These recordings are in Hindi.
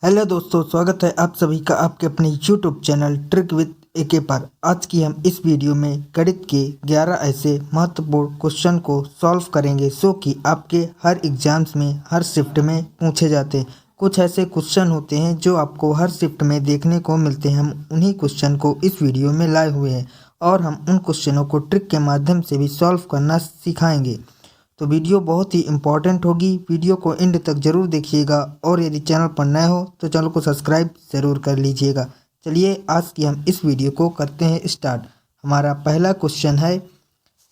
हेलो दोस्तों, स्वागत है आप सभी का आपके अपने यूट्यूब चैनल ट्रिक विद एके पर। आज की हम इस वीडियो में गणित के 11 ऐसे महत्वपूर्ण क्वेश्चन को सॉल्व करेंगे जो कि आपके हर एग्जाम्स में हर शिफ्ट में पूछे जाते हैं। कुछ ऐसे क्वेश्चन होते हैं जो आपको हर शिफ्ट में देखने को मिलते हैं। हम उन्हीं क्वेश्चन को इस वीडियो में लाए हुए हैं और हम उन क्वेश्चनों को ट्रिक के माध्यम से भी सॉल्व करना सिखाएंगे। तो वीडियो बहुत ही इम्पॉर्टेंट होगी, वीडियो को एंड तक जरूर देखिएगा और यदि चैनल पर नए हो तो चैनल को सब्सक्राइब ज़रूर कर लीजिएगा। चलिए आज की हम इस वीडियो को करते हैं स्टार्ट। हमारा पहला क्वेश्चन है,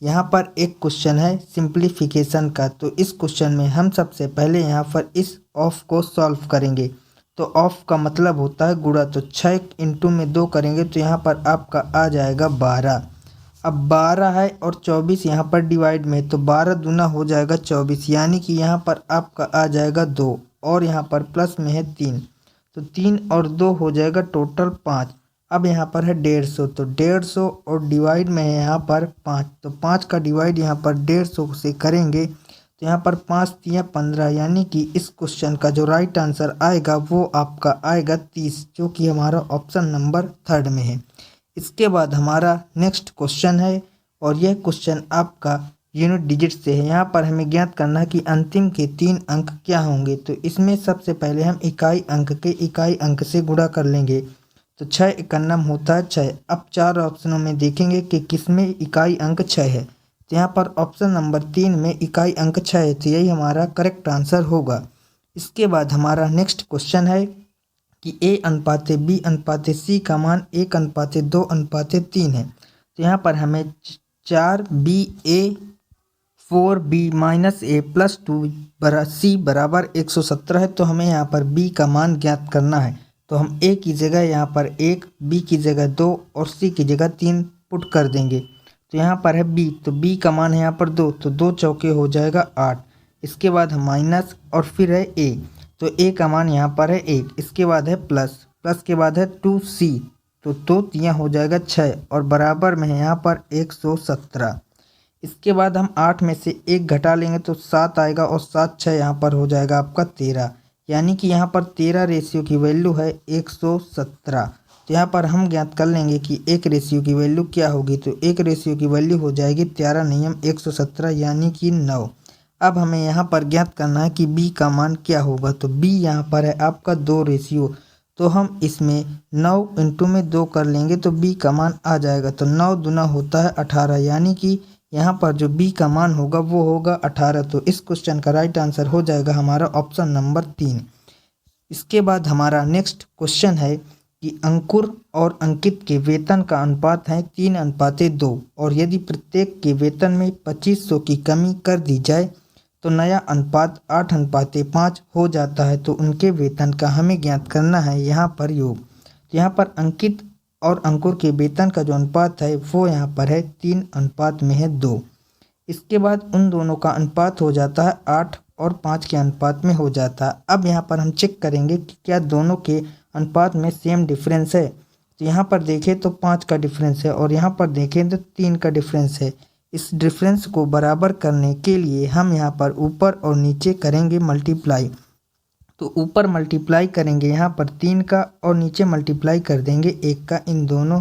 यहाँ पर एक क्वेश्चन है सिंप्लीफिकेशन का। तो इस क्वेश्चन में हम सबसे पहले यहाँ पर इस ऑफ को सॉल्व करेंगे। तो ऑफ का मतलब होता है गुणा, तो 6 इंटू में 2 करेंगे तो यहाँ पर आपका आ जाएगा 12। अब 12 है और 24 यहाँ पर डिवाइड में, तो 12 दूना हो जाएगा 24, यानी कि यहाँ पर आपका आ जाएगा 2 और यहाँ पर प्लस में है 3, तो 3 और 2 हो जाएगा टोटल 5। अब यहाँ पर है 150, तो 150 और डिवाइड में है यहाँ पर 5, तो 5 का डिवाइड यहाँ पर 150 से करेंगे तो यहाँ पर 5 3 15, यानी कि इस क्वेश्चन का जो राइट आंसर आएगा वो आपका आएगा 30, जो कि हमारा ऑप्शन नंबर 3 में है। इसके बाद हमारा नेक्स्ट क्वेश्चन है और यह क्वेश्चन आपका यूनिट डिजिट से है। यहाँ पर हमें ज्ञात करना है कि अंतिम के 3 अंक क्या होंगे। तो इसमें सबसे पहले हम इकाई अंक के इकाई अंक से गुणा कर लेंगे, तो 6 एकन्नम होता है 6। अब 4 ऑप्शनों में देखेंगे कि किसमें इकाई अंक 6 है, तो यहाँ पर ऑप्शन नंबर 3 में इकाई अंक 6 है, तो यही हमारा करेक्ट आंसर होगा। इसके बाद हमारा नेक्स्ट क्वेश्चन है कि a अनुपाते b अनुपाते c का मान 1 अनुपाते 2 अनुपाते 3 है। तो यहाँ पर हमें 4ba 4b minus a plus 2c बराबर 117 है। तो हमें यहाँ पर b का मान ज्ञात करना है। तो हम a की जगह यहाँ पर 1, b की जगह 2 और c की जगह 3 पुट कर देंगे। तो यहाँ पर है b, तो b का मान है यहाँ पर 2, तो 2 चौके हो जाएगा 8। इसके बाद हम माइनस और फिर है a, तो a का मान यहाँ पर है 1। इसके बाद है प्लस, प्लस के बाद है 2c, तो 2 तियाँ हो जाएगा 6 और बराबर में है यहाँ पर 117। इसके बाद हम 8 में से 1 घटा लेंगे तो 7 आएगा और 7 6 यहाँ पर हो जाएगा आपका 13, यानी कि यहाँ पर 13 रेशियो की वैल्यू है 117। तो यहाँ पर हम ज्ञात कर लेंगे कि एक रेशियो की वैल्यू क्या होगी। तो एक रेशियो की वैल्यू हो जाएगी 13 नियम 117, यानी कि 9। अब हमें यहाँ पर ज्ञात करना है कि b का मान क्या होगा। तो b यहाँ पर है आपका 2 रेशियो, तो हम इसमें 9 इंटू में 2 कर लेंगे तो b का मान आ जाएगा। तो 9 दूना होता है 18, यानी कि यहाँ पर जो b का मान होगा वो होगा 18। तो इस क्वेश्चन का राइट आंसर हो जाएगा हमारा ऑप्शन नंबर 3। इसके बाद हमारा नेक्स्ट क्वेश्चन है कि अंकुर और अंकित के वेतन का अनुपात है 3 अनुपाते 2 और यदि प्रत्येक के वेतन में 2500 की कमी कर दी जाए तो नया अनुपात 8 अनुपाते 5 हो जाता है। तो उनके वेतन का हमें ज्ञात करना है यहाँ पर योग। तो यहाँ पर अंकित और अंकुर के वेतन का जो अनुपात है वो यहाँ पर है 3 अनुपात में है 2। इसके बाद उन दोनों का अनुपात हो जाता है 8 और 5 के अनुपात में हो जाता है। अब यहाँ पर हम चेक करेंगे कि क्या दोनों के अनुपात में सेम डिफरेंस है। तो यहाँ पर देखें तो 5 का डिफरेंस है और यहाँ पर देखें तो 3 का डिफरेंस है। इस डिफरेंस को बराबर करने के लिए हम यहाँ पर ऊपर और नीचे करेंगे मल्टीप्लाई। तो ऊपर मल्टीप्लाई करेंगे यहाँ पर 3 का और नीचे मल्टीप्लाई कर देंगे 1 का, इन दोनों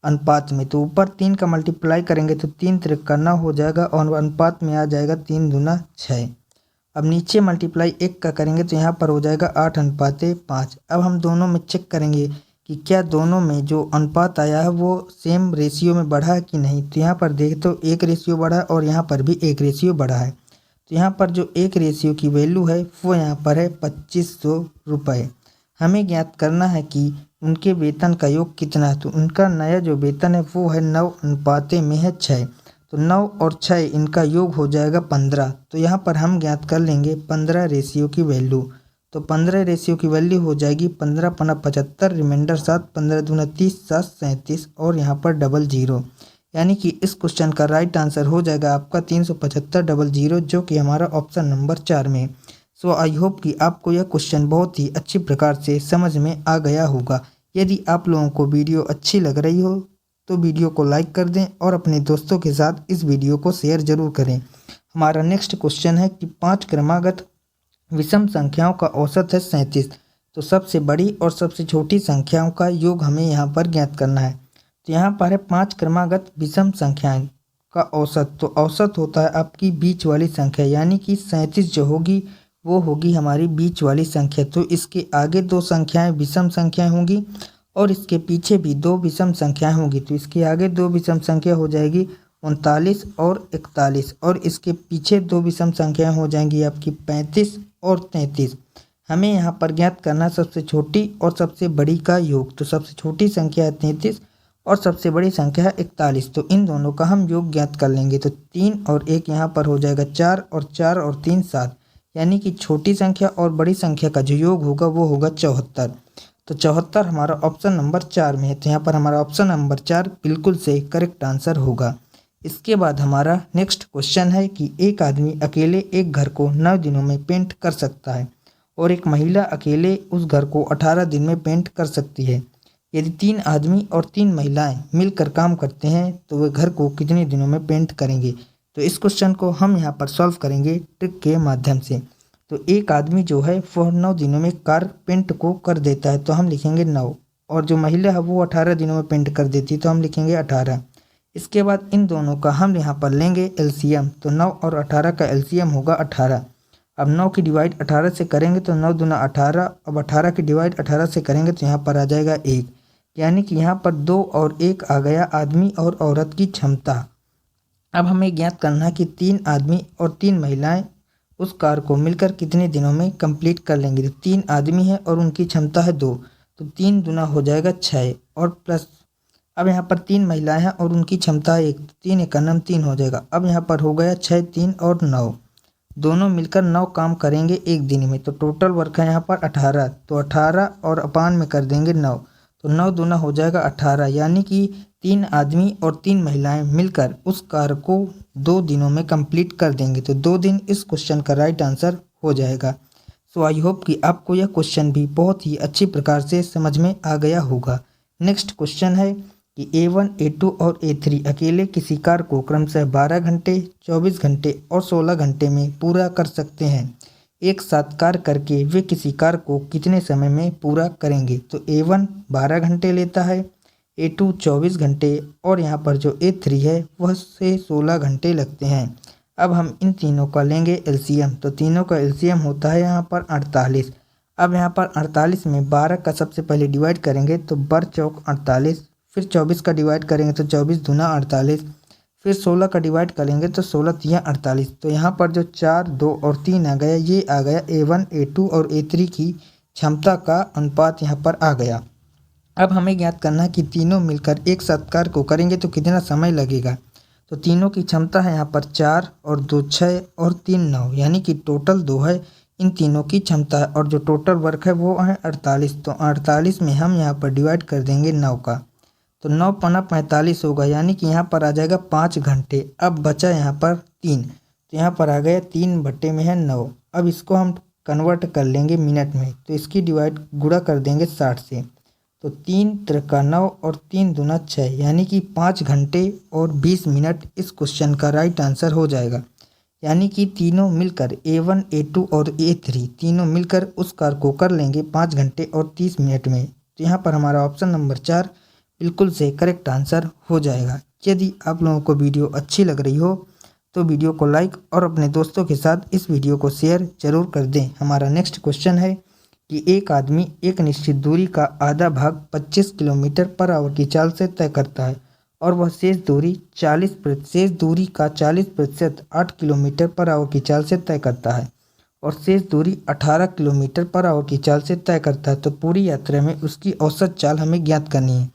अनुपात में। तो ऊपर 3 का मल्टीप्लाई करेंगे तो 3 त्रिक करना हो जाएगा और अनुपात में आ जाएगा 3 दूना 6। अब नीचे मल्टीप्लाई 1 का करेंगे तो यहाँ पर हो जाएगा 8 अनुपाते 5। अब हम दोनों में चेक करेंगे कि क्या दोनों में जो अनुपात आया है वो सेम रेशियो में बढ़ा है कि नहीं। तो यहाँ पर देखें तो 1 रेशियो बढ़ा है और यहाँ पर भी 1 रेशियो बढ़ा है। तो यहाँ पर जो 1 रेशियो की वैल्यू है वो यहाँ पर है 2500 रुपये। हमें ज्ञात करना है कि उनके वेतन का योग कितना है। तो उनका नया जो वेतन है वो है 9 अनुपाते में है 6, तो 9 और 6 इनका योग हो जाएगा 15। तो यहाँ पर हम ज्ञात कर लेंगे 15 रेशियो की वैल्यू। तो 15 रेशियो की वैल्यू हो जाएगी 15 पना 75, रिमाइंडर 7, 15 दूना 30, 7 37 और यहाँ पर डबल 0, यानी कि इस क्वेश्चन का राइट आंसर हो जाएगा आपका 375 डबल 0, जो कि हमारा ऑप्शन नंबर 4 में। सो आई होप कि आपको यह क्वेश्चन बहुत ही अच्छी प्रकार से समझ में आ गया होगा। यदि आप लोगों को वीडियो अच्छी लग रही हो तो वीडियो को लाइक कर दें और अपने दोस्तों के साथ इस वीडियो को शेयर जरूर करें। हमारा नेक्स्ट क्वेश्चन है कि 5 क्रमागत विषम संख्याओं का औसत है 37। तो सबसे बड़ी और सबसे छोटी संख्याओं का योग हमें यहाँ पर ज्ञात करना है। तो यहाँ पर है 5 क्रमागत विषम संख्याएं का औसत। तो औसत होता है आपकी बीच वाली संख्या, यानी कि 37 जो होगी वो होगी हमारी बीच वाली संख्या। तो इसके आगे 2 संख्याएं विषम संख्याएं होंगी और इसके पीछे भी 2 विषम संख्याएं होंगी। तो इसके आगे 2 विषम संख्या हो जाएगी 39 और 41, और इसके पीछे 2 विषम संख्याएं हो जाएंगी आपकी 35 और 33। हमें यहाँ पर ज्ञात करना सबसे छोटी और सबसे बड़ी का योग। तो सबसे छोटी संख्या है 33 और सबसे बड़ी संख्या है 41। तो इन दोनों का हम योग ज्ञात कर लेंगे। तो 3 और 1 यहाँ पर हो जाएगा 4, और 4 और 3 7, यानी कि छोटी संख्या और बड़ी संख्या का जो योग होगा वो होगा 74। तो 74 हमारा ऑप्शन नंबर 4 में है। तो यहाँ पर हमारा ऑप्शन नंबर 4 बिल्कुल से करेक्ट आंसर होगा। इसके बाद हमारा नेक्स्ट क्वेश्चन है कि एक आदमी अकेले एक घर को 9 दिनों में पेंट कर सकता है और एक महिला अकेले उस घर को 18 दिन में पेंट कर सकती है। यदि 3 आदमी और 3 महिलाएं मिलकर काम करते हैं तो वे घर को कितने दिनों में पेंट करेंगे। तो इस क्वेश्चन को हम यहाँ पर सॉल्व करेंगे ट्रिक के माध्यम से। तो एक आदमी जो है वह 9 दिनों में कार पेंट को कर देता है, तो हम लिखेंगे 9, और जो महिला है वो 18 दिनों में पेंट कर देती है, तो हम लिखेंगे 18। इसके बाद इन दोनों का हम यहाँ पर लेंगे एलसीएम। तो 9 और 18 का एलसीएम होगा 18। अब 9 की डिवाइड 18 से करेंगे तो 9 दूना 18। अब 18 की डिवाइड 18 से करेंगे तो यहाँ पर आ जाएगा 1, यानी कि यहाँ पर 2 और 1 आ गया आदमी और औरत की क्षमता। अब हमें ज्ञात करना है कि 3 आदमी और 3 महिलाएं उस कार को मिलकर कितने दिनों में कंप्लीट कर लेंगे। तो 3 आदमी है और उनकी क्षमता है 2, तो 3 दूना हो जाएगा 6, और प्लस अब यहाँ पर 3 महिलाएं हैं और उनकी क्षमता है 1, 3 एकनम 3 हो जाएगा। अब यहाँ पर हो गया 6, 3 और 9, दोनों मिलकर 9 काम करेंगे एक दिन में। तो टोटल वर्क है यहाँ पर 18, तो 18 और अपान में कर देंगे 9, तो 9 दूना हो जाएगा 18, यानी कि 3 आदमी और 3 महिलाएं मिलकर उस कार्य को 2 दिनों में कंप्लीट कर देंगे। तो 2 दिन इस क्वेश्चन का राइट आंसर हो जाएगा। सो आई होप कि आपको यह क्वेश्चन भी बहुत ही अच्छी प्रकार से समझ में आ गया होगा। नेक्स्ट क्वेश्चन है कि A1, A2 और A3 अकेले किसी कार्य को क्रमशः 12 घंटे, 24 घंटे और 16 घंटे में पूरा कर सकते हैं। एक साथ कार्य करके वे किसी कार्य को कितने समय में पूरा करेंगे। तो A1 12 घंटे लेता है, A2 24 घंटे, और यहाँ पर जो A3 है वह से 16 घंटे लगते हैं। अब हम इन तीनों का लेंगे एलसीएम। तो तीनों का एलसीएम होता है यहाँ पर 48। अब यहाँ पर 48 में 12 का सबसे पहले डिवाइड करेंगे तो 12 चौक 48, फिर 24 का डिवाइड करेंगे तो 24 दूना 48, फिर 16 का डिवाइड करेंगे तो 16 तिया 48। तो यहाँ पर जो 4, 2 और 3 आ गया, ये आ गया A1, A2 और A3 की क्षमता का अनुपात यहाँ पर आ गया। अब हमें ज्ञात करना है कि तीनों मिलकर एक साथ कार्य को करेंगे तो कितना समय लगेगा। तो तीनों की क्षमता है यहाँ पर 4 और 2 6 और 3 9, यानी कि टोटल 2 है इन तीनों की क्षमता है, और जो टोटल वर्क है वो है 48। तो 48 में हम यहाँ पर डिवाइड कर देंगे 9 का, तो 9 पना 45 होगा, यानी कि यहाँ पर आ जाएगा 5 घंटे। अब बचा यहाँ पर 3, तो यहाँ पर आ गया 3 बट्टे में है 9। अब इसको हम कन्वर्ट कर लेंगे मिनट में, तो इसकी डिवाइड गुणा कर देंगे 60 से। तो 3 त्रिका 9 और 3 दूना 6, यानी कि 5 घंटे और 20 मिनट इस क्वेश्चन का राइट आंसर हो जाएगा। यानी कि तीनों मिलकर A1, A2 और A3 तीनों मिलकर उस कार्य को कर लेंगे 5 घंटे और 30 मिनट में। तो यहाँ पर हमारा ऑप्शन नंबर 4 बिल्कुल से करेक्ट आंसर हो जाएगा। यदि आप लोगों को वीडियो अच्छी लग रही हो तो वीडियो को लाइक और अपने दोस्तों के साथ इस वीडियो को शेयर जरूर कर दें। हमारा नेक्स्ट क्वेश्चन है कि एक आदमी एक निश्चित दूरी का आधा भाग 25 किलोमीटर पर आवर की चाल से तय करता है और वह शेष दूरी का 40% 8 किलोमीटर पर आवर की चाल से तय करता है और शेष दूरी 18 किलोमीटर पर आवर की चाल से तय करता है। तो पूरी यात्रा में उसकी औसत चाल हमें ज्ञात करनी है।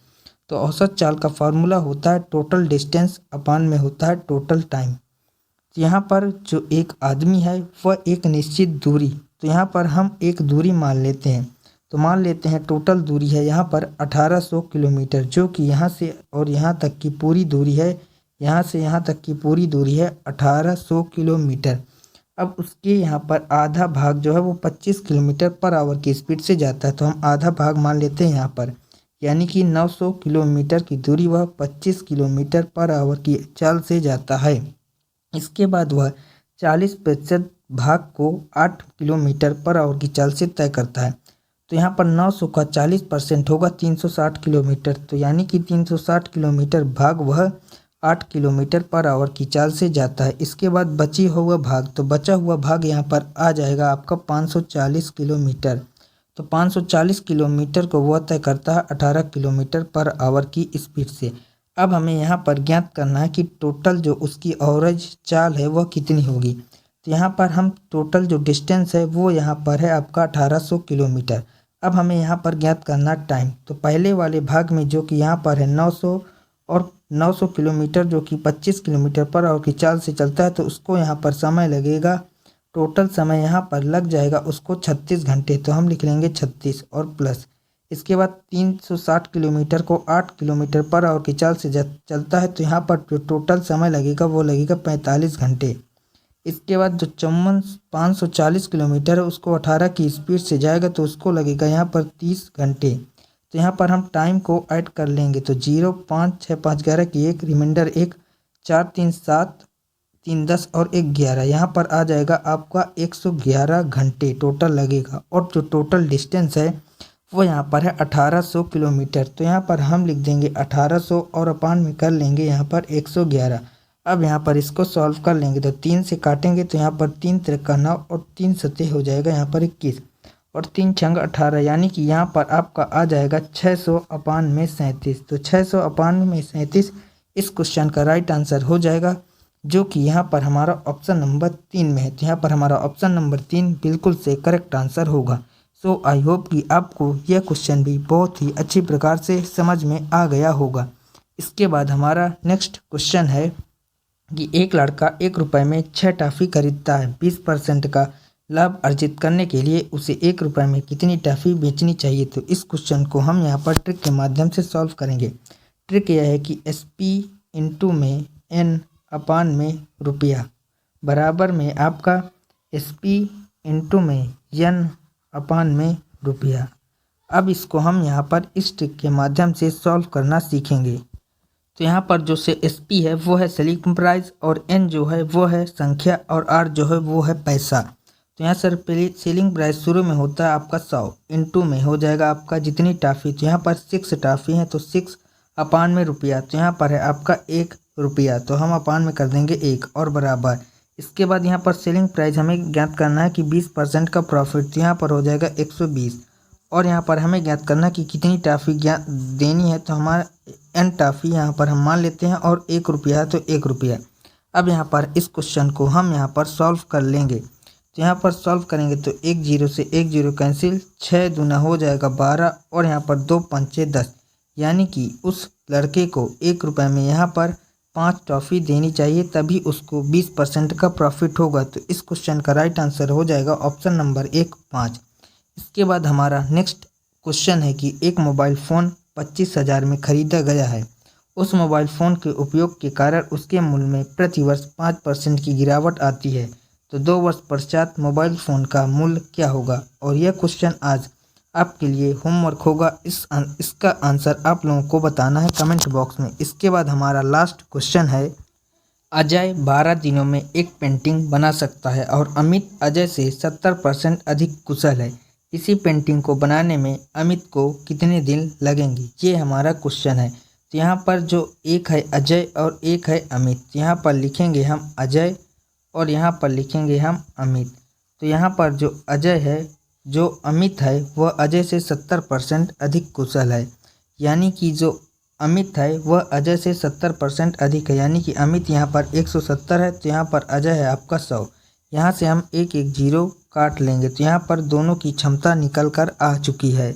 तो औसत चाल का फार्मूला होता है टोटल डिस्टेंस अपान में होता है टोटल टाइम। तो यहाँ पर जो एक आदमी है वह एक निश्चित दूरी, तो यहाँ पर हम एक दूरी मान लेते हैं। तो मान लेते हैं टोटल दूरी है यहाँ पर 1800 किलोमीटर, जो कि यहाँ से और यहाँ तक की पूरी दूरी है, यहाँ से यहाँ तक की पूरी दूरी है 1800 किलोमीटर। अब उसके यहाँ पर आधा भाग जो है वो 25 किलोमीटर पर आवर की स्पीड से जाता है, तो हम आधा भाग मान लेते हैं यहाँ पर, यानी कि 900 किलोमीटर की दूरी वह 25 किलोमीटर पर आवर की चाल से जाता है। इसके बाद वह 40% भाग को 8 किलोमीटर पर आवर की चाल से तय करता है। तो यहाँ पर 900 का 40% होगा 360 किलोमीटर। तो यानी कि 360 किलोमीटर भाग वह 8 किलोमीटर पर आवर की चाल से जाता है। इसके बाद बची हुआ भाग, तो बचा हुआ भाग यहाँ पर आ जाएगा आपका 540 किलोमीटर। तो 540 किलोमीटर को वह तय करता है 18 किलोमीटर पर आवर की स्पीड से। अब हमें यहाँ पर ज्ञात करना है कि टोटल जो उसकी एवरेज चाल है वह कितनी होगी। तो यहाँ पर हम टोटल जो डिस्टेंस है वो यहाँ पर है आपका 1800 किलोमीटर। अब हमें यहाँ पर ज्ञात करना टाइम। तो पहले वाले भाग में जो कि यहाँ पर है 900 और 900 किलोमीटर जो कि 25 किलोमीटर पर आवर की चाल से चलता है, तो उसको यहाँ पर समय लगेगा, टोटल समय यहाँ पर लग जाएगा उसको 36 घंटे। तो हम लिख लेंगे 36 और प्लस। इसके बाद 360 किलोमीटर को 8 किलोमीटर पर आवर की चाल से चलता है, तो यहाँ पर जो टोटल समय लगेगा वो लगेगा 45 घंटे। इसके बाद जो 540 किलोमीटर है उसको 18 की स्पीड से जाएगा, तो उसको लगेगा यहाँ पर 30 घंटे। तो यहाँ पर हम टाइम को ऐड कर लेंगे, तो 0 5 6 5 11 की 1 रिमाइंडर 1 4 3 7 3 10 और 1 11, यहाँ पर आ जाएगा आपका 111 घंटे टोटल लगेगा। और जो टोटल डिस्टेंस है वो यहाँ पर है 1800 किलोमीटर। तो यहाँ पर हम लिख देंगे 1800 और अपान में कर लेंगे यहाँ पर 111। अब यहाँ पर इसको सॉल्व कर लेंगे, तो 3 से काटेंगे तो यहाँ पर 3 त्रिका 9 और 3 सतह हो जाएगा यहाँ पर 21 और 3 छंग 18, यानी कि यहाँ पर आपका आ जाएगा 600 अपान में 37। तो 600 अपान में 37 इस क्वेश्चन का राइट आंसर हो जाएगा, जो कि यहाँ पर हमारा ऑप्शन नंबर 3 में है। तो यहाँ पर हमारा ऑप्शन नंबर 3 बिल्कुल से करेक्ट आंसर होगा। सो आई होप कि आपको यह क्वेश्चन भी बहुत ही अच्छी प्रकार से समझ में आ गया होगा। इसके बाद हमारा नेक्स्ट क्वेश्चन है कि एक लड़का 1 रुपये में 6 टॉफ़ी खरीदता है। 20% का लाभ अर्जित करने के लिए उसे 1 रुपये में कितनी टॉफ़ी बेचनी चाहिए। तो इस क्वेश्चन को हम यहाँ पर ट्रिक के माध्यम से सॉल्व करेंगे। ट्रिक यह है कि SP इंटू में N अपान में रुपया बराबर में आपका SP इंटू में N अपान में रुपया। अब इसको हम यहाँ पर इस ट्रिक के माध्यम से सॉल्व करना सीखेंगे। तो यहाँ पर जो से SP है वो है सेलिंग प्राइस और N जो है वो है संख्या और R जो है वो है पैसा। तो यहाँ सर पहले सेलिंग प्राइस शुरू में होता है आपका 100 इंटू में हो जाएगा आपका जितनी टॉफ़ी। तो यहाँ पर 6 टॉफ़ी हैं, तो 6 अपान में रुपया। तो यहाँ पर है आपका 1 रुपया, तो हम अपान में कर देंगे 1 और बराबर। इसके बाद यहाँ पर सेलिंग प्राइस हमें ज्ञात करना है कि 20% का प्रॉफिट, तो यहाँ पर हो जाएगा 120 और यहाँ पर हमें ज्ञात करना कि कितनी टॉफ़ी देनी है। तो हमारा N टॉफ़ी यहाँ पर हम मान लेते हैं और 1 रुपया तो 1 रुपया। अब यहाँ पर इस क्वेश्चन को हम यहाँ पर सॉल्व कर लेंगे। तो यहाँ पर सॉल्व करेंगे तो 1 0 से 1 0 कैंसिल, 6 दूना हो जाएगा 12 और यहाँ पर 2 5 10, यानी कि उस लड़के को 1 रुपये में यहाँ पर 5 टॉफ़ी देनी चाहिए, तभी उसको 20% का प्रॉफिट होगा। तो इस क्वेश्चन का राइट आंसर हो जाएगा ऑप्शन नंबर 1 5। इसके बाद हमारा नेक्स्ट क्वेश्चन है कि एक मोबाइल फ़ोन 25,000 में खरीदा गया है। उस मोबाइल फ़ोन के उपयोग के कारण उसके मूल्य में प्रतिवर्ष 5% की गिरावट आती है। तो 2 वर्ष पश्चात मोबाइल फ़ोन का मूल्य क्या होगा। और यह क्वेश्चन आज आपके लिए होमवर्क होगा। इसका आंसर आप लोगों को बताना है कमेंट बॉक्स में। इसके बाद हमारा लास्ट क्वेश्चन है, अजय 12 दिनों में एक पेंटिंग बना सकता है और अमित अजय से 70% अधिक कुशल है। इसी पेंटिंग को बनाने में अमित को कितने दिन लगेंगे, ये हमारा क्वेश्चन है। तो यहाँ पर जो एक है अजय और एक है अमित, यहाँ पर लिखेंगे हम अजय और यहाँ पर लिखेंगे हम अमित। तो यहाँ पर जो अजय है, जो अमित है वह अजय से 70% अधिक कुशल है, यानी कि जो अमित है वह अजय से 70% अधिक है, यानी कि अमित यहाँ पर 170 है, तो यहाँ पर अजय है आपका 100। यहाँ से हम 1 1 0 काट लेंगे, तो यहाँ पर दोनों की क्षमता निकल कर आ चुकी है।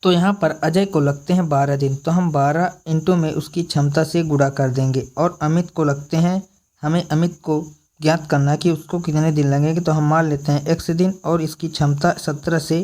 तो यहाँ पर अजय को लगते हैं 12 दिन, तो हम 12 इंटू में उसकी क्षमता से गुणा कर देंगे। और अमित को लगते हैं, हमें अमित को ज्ञात करना है कि उसको कितने दिन लगेंगे, तो हम मान लेते हैं x दिन और इसकी क्षमता 17 से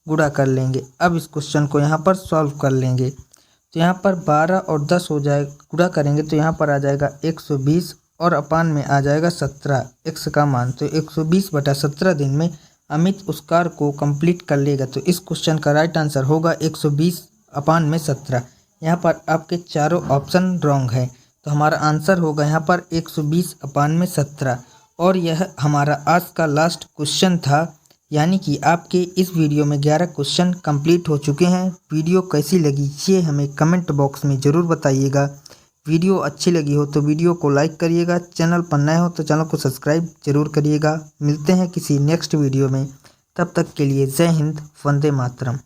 गुणा कर लेंगे। अब इस क्वेश्चन को यहाँ पर सॉल्व कर लेंगे। तो यहाँ पर 12 और 10 हो जाए, गुणा करेंगे तो यहाँ पर आ जाएगा 120 और अपान में आ जाएगा 17 x का मान। तो 120/17 दिन में अमित उस कार्य को कंप्लीट कर लेगा। तो इस क्वेश्चन का राइट आंसर होगा 120 अपान में 17। यहाँ पर आपके चारों ऑप्शन रॉन्ग है, तो हमारा आंसर होगा यहाँ पर 120 अपान में 17। और यह हमारा आज का लास्ट क्वेश्चन था। यानी कि आपके इस वीडियो में 11 क्वेश्चन कंप्लीट हो चुके हैं। वीडियो कैसी लगी ये हमें कमेंट बॉक्स में ज़रूर बताइएगा। वीडियो अच्छी लगी हो तो वीडियो को लाइक करिएगा, चैनल पर नए हो तो चैनल को सब्सक्राइब जरूर करिएगा। मिलते हैं किसी नेक्स्ट वीडियो में, तब तक के लिए जय हिंद, वंदे मातरम।